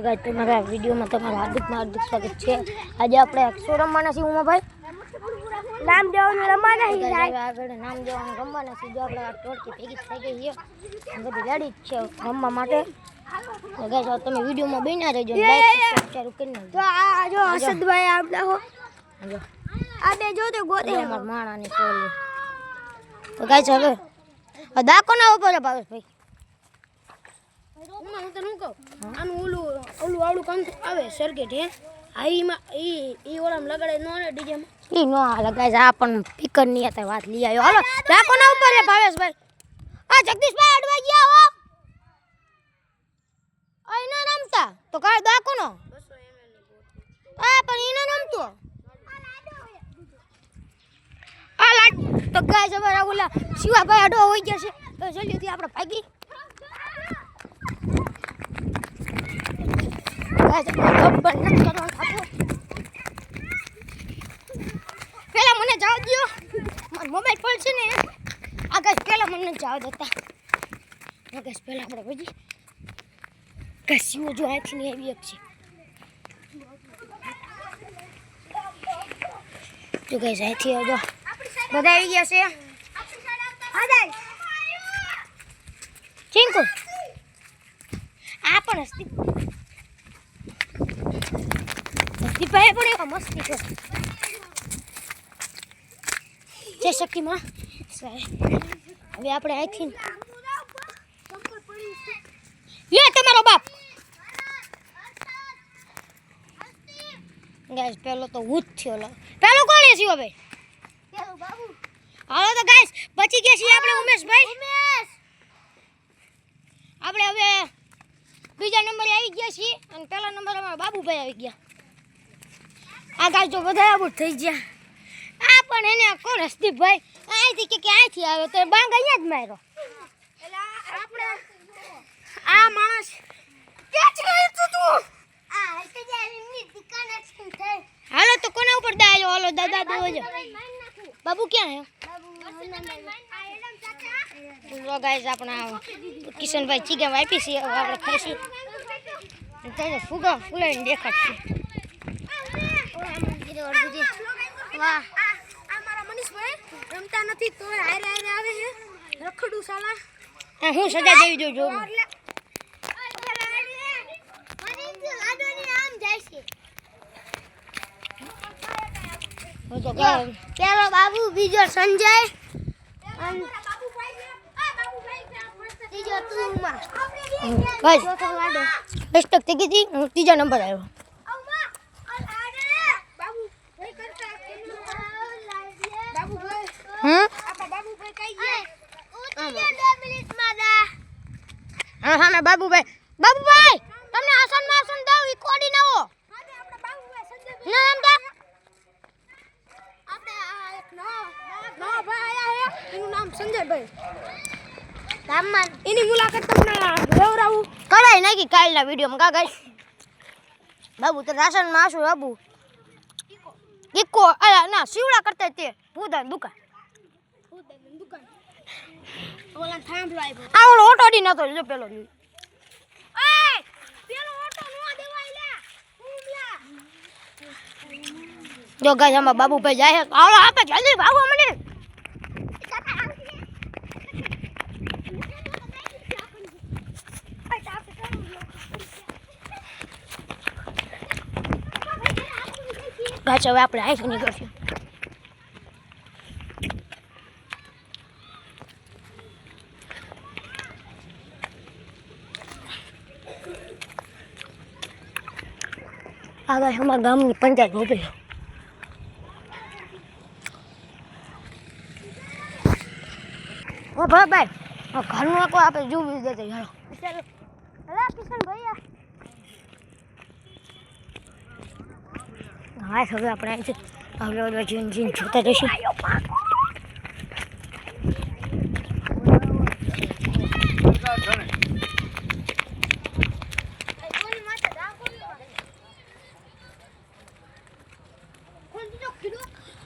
Guys તમારા વિડિયોમાં તમારું હાર્દિક સ્વાગત છે। આજે આપણે 100 રમવાના છીએ ઉમાભાઈ। નામ દેવાનું રમવાના છે સાહેબ। આગળ નામ દેવાનું રમવાના છે। જો આપણે આ ટોળકી ભેગી થઈ ગઈ છે, બધી લેડીઝ છે રમવા માટે। તો ગાઈસ તમે વિડિયોમાં બન્યા રહેજો, લાઈક સબસ્ક્રાઇબ કરી નાખજો। તો આ જો અસદભાઈ આપડા હો જો આ બે જો તે ગોતે અમાર માણાની સોલી। તો ગાઈસ હવે દાકો ના ઉપર ભાવેશભાઈ હું તને હું કહું આનું ઓલું આવડું કામ આવે સર્કિટ હે આઈમાં ઈ ઓલામ લગાડે નો ને ડીજે માં ઈ નો હાલે ગાઈસ। આ પણ સ્પીકર ની હતા વાત લઈ આવ્યો। હાલો દાકો ના ઉપર ભાવેશભાઈ। આ જગદીશભાઈ અડવા ગયા હો આઈ ના રમતા તો કાળ દાકો નો 200 ml ની બોટલ આ પણ ઈ ના રમતો આ લાડ તો ગાઈસ હવે ઓલા શિવાભાઈ અડવા હોઈ ગયા છે। તો જલ્દીથી આપણે ભાગી પેલા મને જાવ દો, મારો મોબાઈલ પડશે ને આગળ પેલા મને જાવ દેતા આગળ પેલા આપણે પછી કસીઓ જો આથી ને આવી એક છે। તો ગાઈસ આથી જો બધા આવી ગયા છે। ચિંકુ આ પણ હસ્તી ભાઈ પણ એવા મસ્તી છે જય શક્તિમાં। હવે આપણે અહીંથી લે તમારો બાપ ગાઈસ પેલો તો હું જ થયો। પેલો કોણ છે હવે પેલો બાબુ હાલો તો ગાઈસ બચી ગયા છીએ આપણે ઉમેશભાઈ। આપણે હવે બીજા નંબરે આવી ગયા છીએ અને પહેલા નંબરે અમારા બાબુભાઈ આવી ગયા। આ ગાય તો બધા આબૂટ થઈ ગયા। આ પણ એને કોણ હસ્તીભાઈ અહીંથી કે અહીંથી આવ્યો તો બાંગ અહીંયા જ માર્યો। એટલે આપણે આ માણસ ક્યાં છે તું આ હસ્તી જાય એમની દુકાન જ થઈ। હાલો તો કોના ઉપર દાયો હાલો દાદા દેવજો બાબુ ક્યાં હે લો ગાઈસ આપણા કિશનભાઈ ચીગા આપી છે હવે આપણે ખાઈશું તો ફૂગા ફૂલાઈને દેખાડશે। વાહ આ મારા મનીષભાઈ રમતા નથી તો હારે હારે આવે છે રખડું સાલા આ હું સજા દેવી જોજો પેલો બાબુ બીજો સંજય ત્રીજો તુમાં બસ બેસ્ટક થઈ ગઈ હું ત્રીજા નંબર આવ્યો। હા હા મેં બાબુભાઈ તમને આસન માસન દઉં ઈ કોડી નાવો ના એમતા આપણે આ એક નવા ભાઈ આયા હે એનું નામ સંજયભાઈ ગામમાં એની મુલાકાત તમને લેવરાવું કરાઈ નાખી કાલના વિડિયોમાં કા ગાઈસ। બાબુ તો રાશન માં આસુ બાબુ ઈકો અલા ના શિવડા કરતા તે પૂદાન દુકાન ઓલા થાંભલો આવ્યો આ ઓલો ઓટો ડી નતો જો પેલો પેલો ઓટો નો દેવાય લે ઉમલા જો ગાઈસ આમાં બાબુભાઈ જાય હાલો આપે જલ્દી ભાગો મને ગાઈસ હવે આપણે આઈથી નીકળશું। આ ગાઈસ અમારા ગામની પંચાયત ઉભી ઓ ભાઈ ઘરનું આખો આપણે જોવી દેતા હાલો ચાલો હલા કિશન ભૈયા હા હવે આપણે અહીંથી આગળ જીન જોતા જઈશું।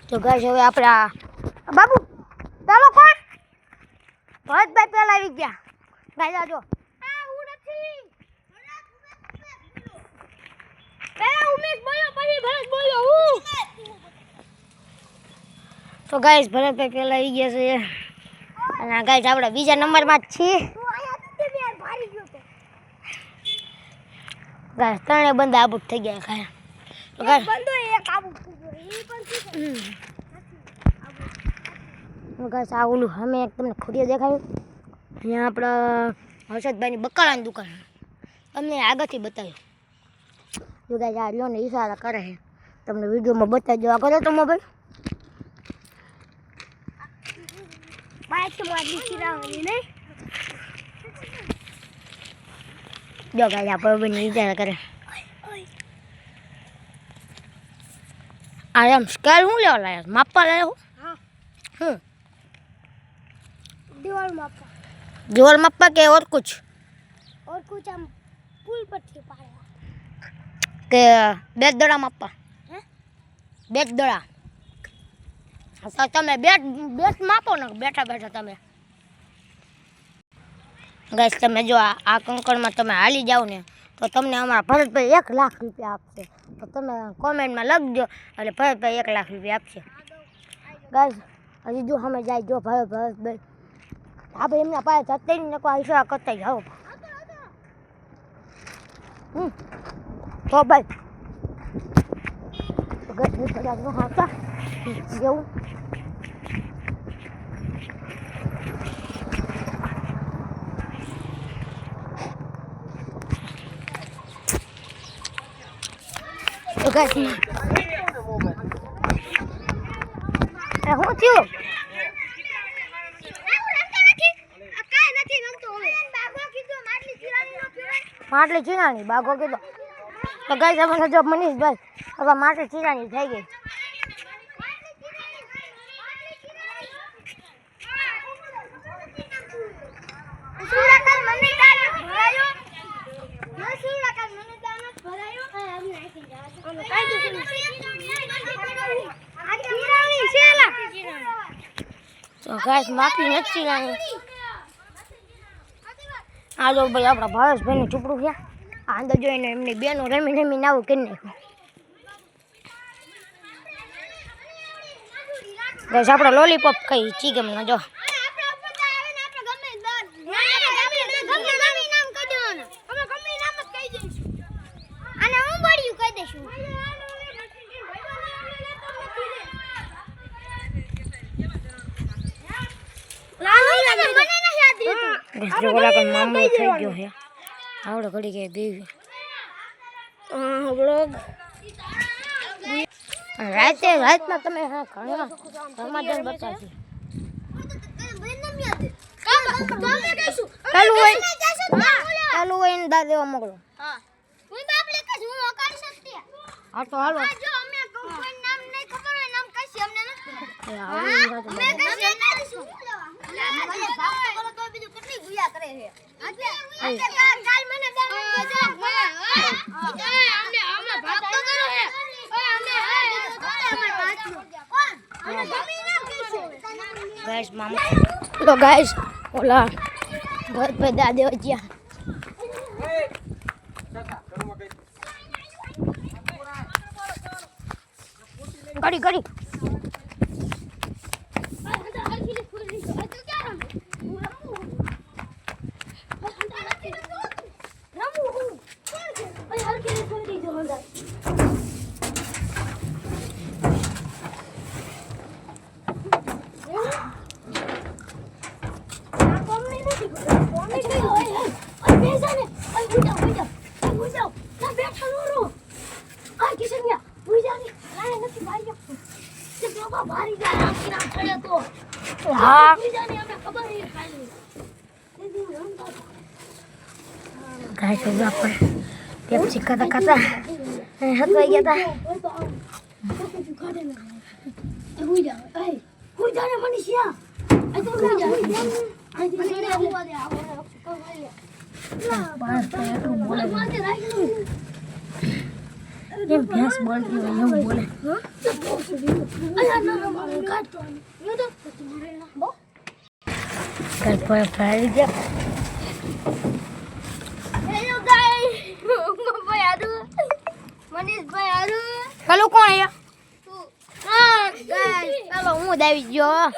તો ગાઈસ હવે આપણે બાબુ ચાલો કોણ ભરતભાઈ પેલા આવી ગયા ગાઈસ આજો તો ગાઈસ ભરતભાઈ પહેલા આવી ગયા છે અને ગાઈસ આપણે બીજા નંબરમાં જ છીએ ગાઈસ ત્રણે બંદા આબૂટ થઈ ગયા ખાયા તો ગાઈસ ગાઈસ આ ઓલું અમે એક તમને ખોડિયા દેખાડ્યું અહીંયા આપણા હર્ષદભાઈની બકાલાની દુકાન તમને આગળથી બતાવ્યું જો ગાઈસ આ લ્યો ને ઈશારા કરે છે તમને વિડીયોમાં બતાવી દેવા કરો તો મોબાઈલ જો ગાઈસ આ પરબની ઈશારા કરે આ એમ સ્કેલ હું લેવા લાયા માપવા લાયા હું दीवार मापा के और कुछ हम पुल पर थे पाया के बेट दड़ा मापा हैं बेट दड़ा तो તમે બેટ માપો ને બેઠા બેઠા તમે ગાઈસ તમે જો આ કંકણમાં તમે હાલી જાવ ને તો તમને અમારા ભરતભાઈ 1 લાખ રૂપિયા આપશે તો તમે કોમેન્ટમાં લખજો એટલે ભરતભાઈ 1 લાખ રૂપિયા આપશે ગાઈસ હજી જો અમે જાય જો ભરતભાઈ આપણે એમના પાસે જતા ને કોઈ ઈશારા કરતા જાઓ તો ભાઈ ગઢની કદાચ નો હાથા જેવું તો ગાઈસ હું થયું માટલી ચીરાણી બાગો કીધો તો ગાઈસ આપણે જો મનીષભાઈ હવે માટલી ચીરાણી થઈ ગઈ તો ગાઈસ માટલી નથી ચીરાણી આ જો ભાઈ આપણા ભાવેશભાઈનું ઝૂંપડું છે આ અંદર જોઈને એમની બેનો રમી રમીને આવું કરી નાખ્યું બસ આપણે લોલીપોપ ખાઈ ચીગમ ન જો મામલો થઈ ગયો છે આવડે ઘડી કે ગઈ રાતમાં તમે ઘણા સમાધાન બતાવજો ચાલુ હોય ને દાદ દેવા મોકલો હા તો હાલો ગાઈસ મામા તો ગાઈસ ઓલા ભરતભાઈ દાદે વચ્યા કરી કરી गाइस उधर पर पेप्सी खाता खाता हाथ में गया था हुई जाने मनीषा ऐसे हुई जाने ये भैंस बोल रही है ये बोले ना काट तो ये तो कल पर फ्राई गया हेलो गाइस भाई आदू मनीष भाई आदू हेलो कौन है तू ગાઈસ ચાલો હું જ આવી ગયો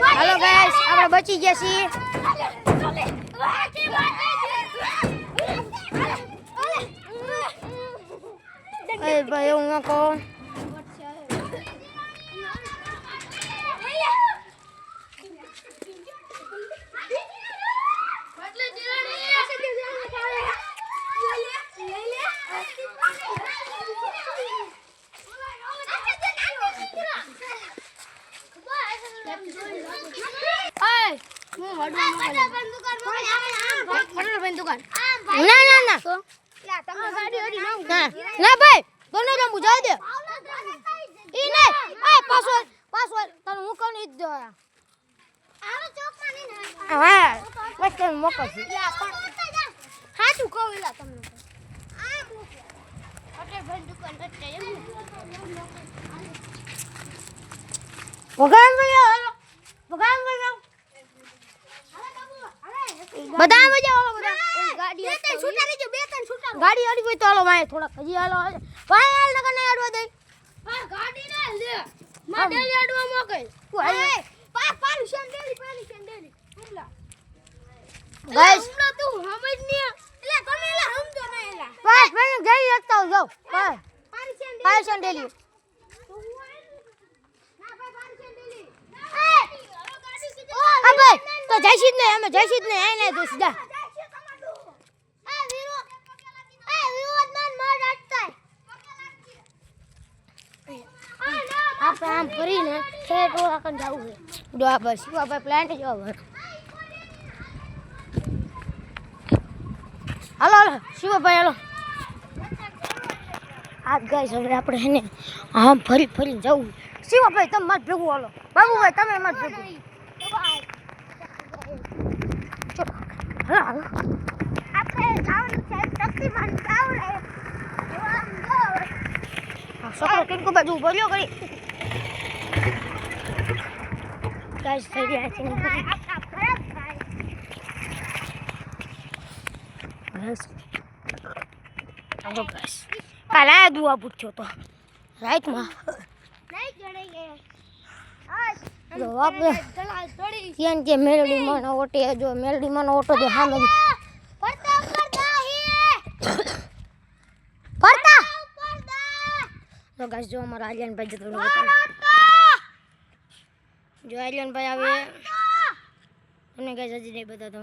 હાલો ગાઈસ આપણે બચી ગયા છીએ એ ભાઈ એવું ન કહો ના ભાઈ તને રમવું જવા દે ઈ નહીં આ પાસવર્ડ તને હું કોણ ઈ દો હા બસ તને મોકલ છું હાચું કહું એલા તમને ભગવાન બોલ્યો ભગવાન બોલ્યો બધા મજા ગાડી બે ત્રણ છૂટા રહેજો બે ત્રણ છૂટા ગાડી અડી હોય તો હાલો ભાઈ થોડા હજી હાલો ભાઈ હાલ નકર નહીં અડવા દે ગાડી ના લે માં ડેલી અડવા મોકલ પાણી શેન્ડેલી હુમલા ગાઈસ હુમલા તું સમજ ને એટલે તમે એલા સમજો ના એલા બસ મને જઈ શકતા હો જાઓ ભાઈ પાણી પાઈ સંડેલી શેન્ડેલી ના ભાઈ પાણી શેન્ડેલી હા ભાઈ તો જઈશી જ નહીં અમે જઈશી જ નહીં આઈ નહીં તો સીધા આપણે આમ ફરીને ઠેઠ ઓળખણ જવું છે ડોહા બસ આપણે પ્લાન્ટ જવા હાલો હાલો શિવભાઈ હાલો આ ગાઈસ હવે આપણે એને આમ ફરી ફરીને જવું શિવભાઈ તમે માર ભેગું હાલો બાબુભાઈ તમે માર ભેગું હાલો હાલો આપણે જવાનું છે શક્તિમાન ગાવડે છોકરો કિંકુ બાજુ ઉભો રહ્યો કરી ગાઈસ થઈ ગયા છે આપણા ખરાબ થાય બસ હાલો ગાઈસ કાલા દુઆ પૂછ્યો તો રાઈટમાં નહીં જણાઈ ગયો જો આપણે ત્યાં કે મેલડી માં ઓટે જો મેલડી માં ઓટો જો સામે પડતા પડતા હે ફરતા પડતા તો ગાઈસ જો અમારા આલિયાનભાઈ જતો જો આલિયાનભાઈ આવે અને ગાઈસ હજી નહીં બતાતો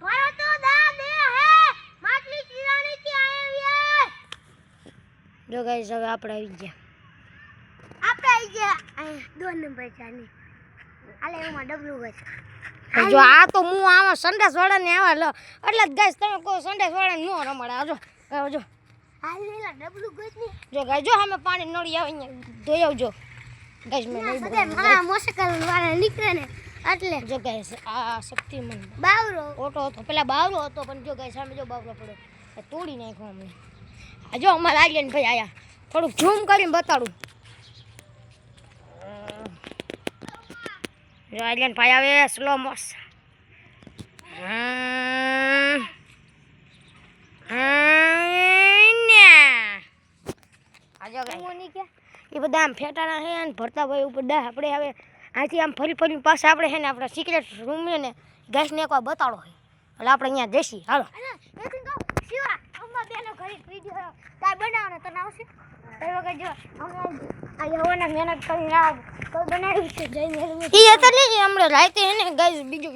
ભરતો દા દે હે માટલી ચીરાણી થી આવ્યા જો ગાઈસ હવે આપણે આવી ગયા આપણે આવી ગયા 2 નંબર ચાની આલે એમાં ડબલું હોય જો આ તો હું આવા સંડાસ વાળા ને આવા લો એટલે જ ગાઈસ તમે કહો સંડાસ વાળા નો રમાડે આજો જો હાલ લેલા ડબલું ગોતની જો ગાઈસ જો અમે પાણી નળી આવે અહીંયા ધોઈ આવજો ગાઈસ મેં નહીં બધા મારા મોટરસાઇકલ વાળા નીકળે ને એટલે જો ગાઈસ આ શક્તિમન બાવરો ઓટો હતો પેલા બાવરો હતો પણ જો ગાઈસ સામે જો બાવરો પડ્યો એ તોડી નાખ્યો અમને આ જો અમારા આર્યનભાઈ આયા થોડુંક ઝૂમ કરીને બતાડું જો આર્યનભાઈ આવે સ્લો મોસ આજો ગાઈસ એ બધા આમ ફેટાણા છે અને ભરતા ભાઈ ઉપર દા આપણે હવે અહીંથી આમ ફરી ફરી પાસે આપણે છે ને આપણે સિક્રેટ રૂમ ને ગેસને એકવાર બતાડો છે એટલે આપણે અહીંયા જઈશી હાલો શિવા અમ્મા બેનો ઘરે વિડિયો તાર બનાવવાનો તને આવશે એ વખત જો અમે આ યવના મહેનત કરીને આ બનાવ્યું છે જઈને એ એટલે હમણાં રાતે છે ને ગાઈસ બીજો